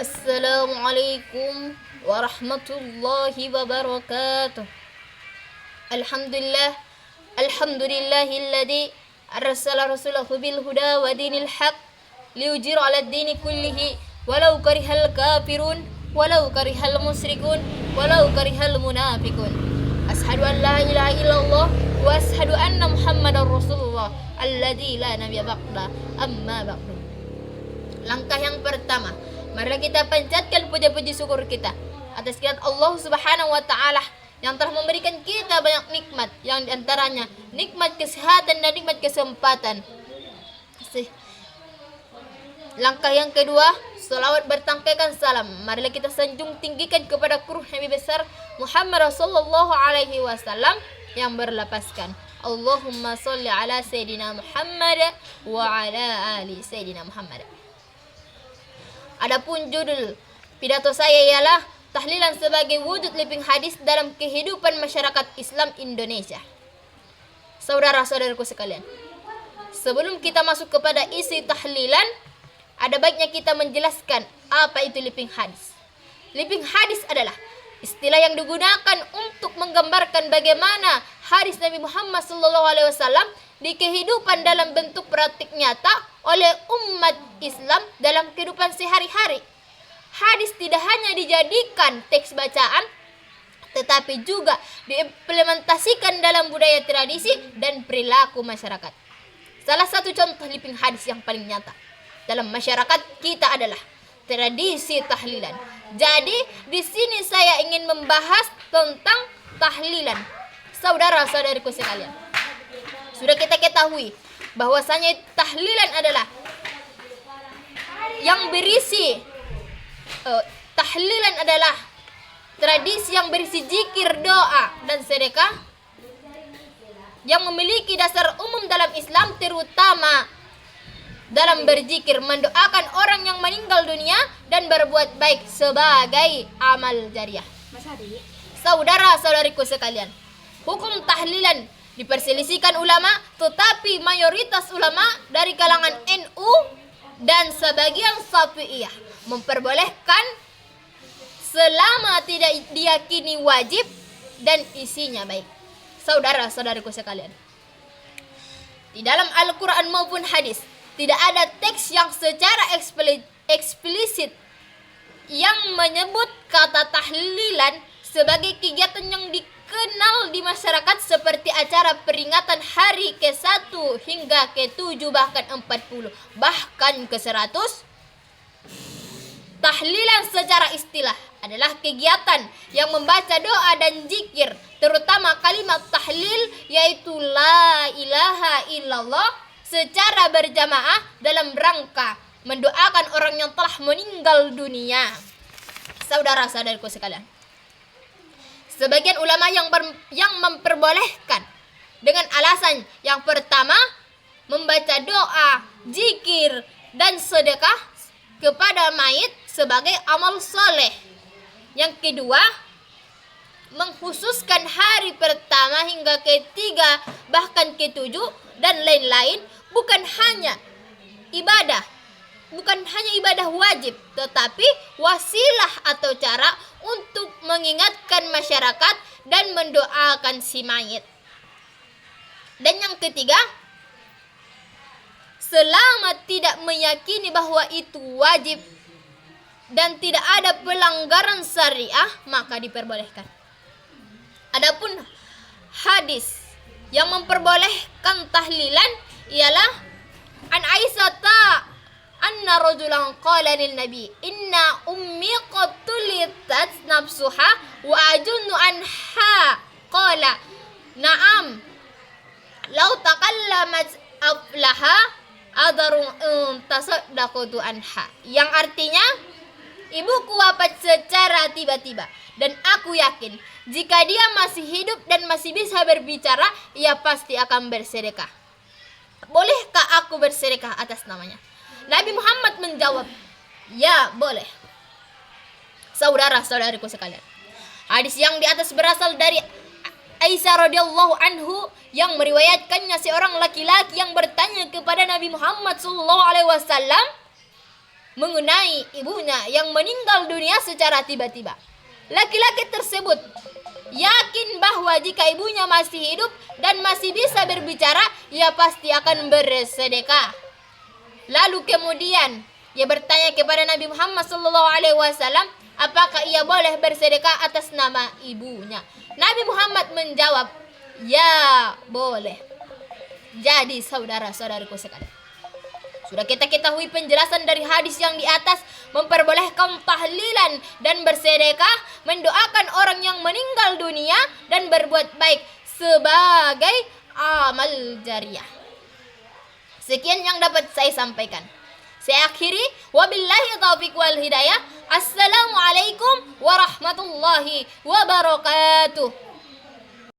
Assalamualaikum warahmatullahi wabarakatuh. Alhamdulillah, alhamdulillahilladzi arsala rasulahu bil huda wa dinil haq liyujira 'ala ad-dini kullihi walau karihal kafirun walau karihal musyrikun walau karihal munafiqun. Ashhadu an la ilaha illallah wa ashhadu anna muhammadar rasulullah alladzi la nabiyya ba'da, amma ba'du. Langkah yang pertama, marilah kita panjatkan puja-puji syukur kita atas kehadirat Allah Subhanahu wa taala yang telah memberikan kita banyak nikmat, yang diantaranya nikmat kesehatan dan nikmat kesempatan. Langkah yang kedua, salawat bertangkaikan salam. Marilah kita sanjung tinggikan kepada kruh Nabi besar Muhammad sallallahu alaihi wasallam yang berlapaskan Allahumma sholli ala Sayyidina Muhammad wa ala ali Sayyidina Muhammad. Adapun judul pidato saya ialah tahlilan sebagai wujud living hadis dalam kehidupan masyarakat Islam Indonesia. Saudara-saudaraku sekalian, sebelum kita masuk kepada isi tahlilan, ada baiknya kita menjelaskan apa itu living hadis. Living hadis adalah istilah yang digunakan untuk menggambarkan bagaimana hadis Nabi Muhammad SAW di kehidupan dalam bentuk praktik nyata oleh umat Islam dalam kehidupan sehari-hari. Hadis tidak hanya dijadikan teks bacaan, tetapi juga diimplementasikan dalam budaya tradisi dan perilaku masyarakat. Salah satu contoh living hadis yang paling nyata dalam masyarakat kita adalah tradisi tahlilan. Jadi, di sini saya ingin membahas tentang tahlilan. Saudara-saudariku sekalian, sudah kita ketahui bahwasanya tahlilan adalah yang berisi tahlilan adalah tradisi yang berisi zikir, doa, dan sedekah yang memiliki dasar umum dalam Islam, terutama dalam berzikir, mendoakan orang yang meninggal dunia dan berbuat baik sebagai amal jariah. Saudara-saudariku sekalian, hukum tahlilan diperselisihkan ulama, tetapi mayoritas ulama dari kalangan NU dan sebagian Syafi'iyah memperbolehkan selama tidak diyakini wajib dan isinya baik. Saudara-saudariku sekalian, di dalam Al-Quran maupun hadis tidak ada teks yang secara eksplisit yang menyebut kata tahlilan sebagai kegiatan yang dikenal di masyarakat seperti acara peringatan hari ke-1 hingga ke-7 bahkan 40 bahkan ke-100. Tahlilan secara istilah adalah kegiatan yang membaca doa dan zikir, terutama kalimat tahlil yaitu la ilaha illallah, secara berjamaah dalam rangka mendoakan orang yang telah meninggal dunia. Saudara-saudariku sekalian, sebagian ulama yang memperbolehkan dengan alasan yang pertama, membaca doa, zikir, dan sedekah kepada mayit sebagai amal soleh. Yang kedua, mengkhususkan hari pertama hingga ketiga bahkan ke-7 dan lain-lain bukan hanya ibadah wajib, tetapi wasilah atau cara untuk mengingatkan masyarakat dan mendoakan si mayit. Dan yang ketiga, selama tidak meyakini bahwa itu wajib dan tidak ada pelanggaran syariah, maka diperbolehkan. Adapun hadis yang memperbolehkan tahlilan ialah an Aisyah anna rajulan qala lin nabi inna ummi qad tulitat nafsuha wa ajunnu anha qala na'am law takallamat aflaha adarun tasaddaqtu anha, yang artinya ibuku wafat secara tiba-tiba dan aku yakin jika dia masih hidup dan masih bisa berbicara, ia pasti akan bersedekah. Bolehkah aku bersedekah atas namanya? Nabi Muhammad menjawab, ya boleh. Saudara-saudariku sekalian, hadis yang di atas berasal dari Aisyah radhiyallahu anhu yang meriwayatkannya seorang laki-laki yang bertanya kepada Nabi Muhammad sallallahu alaihi wasallam, mengenai ibunya yang meninggal dunia secara tiba-tiba. Laki-laki tersebut yakin bahwa jika ibunya masih hidup dan masih bisa berbicara, ia pasti akan bersedekah. Lalu kemudian ia bertanya kepada Nabi Muhammad SAW, apakah ia boleh bersedekah atas nama ibunya? Nabi Muhammad menjawab, ya boleh. Jadi saudara-saudaraku sekalian, sudah kita ketahui penjelasan dari hadis yang di atas memperbolehkan tahlilan dan bersedekah, mendoakan orang yang meninggal dunia dan berbuat baik sebagai amal jariah. Sekian yang dapat saya sampaikan. Saya akhiri, wabillahi taufiq wal hidayah. Assalamualaikum warahmatullahi wabarakatuh.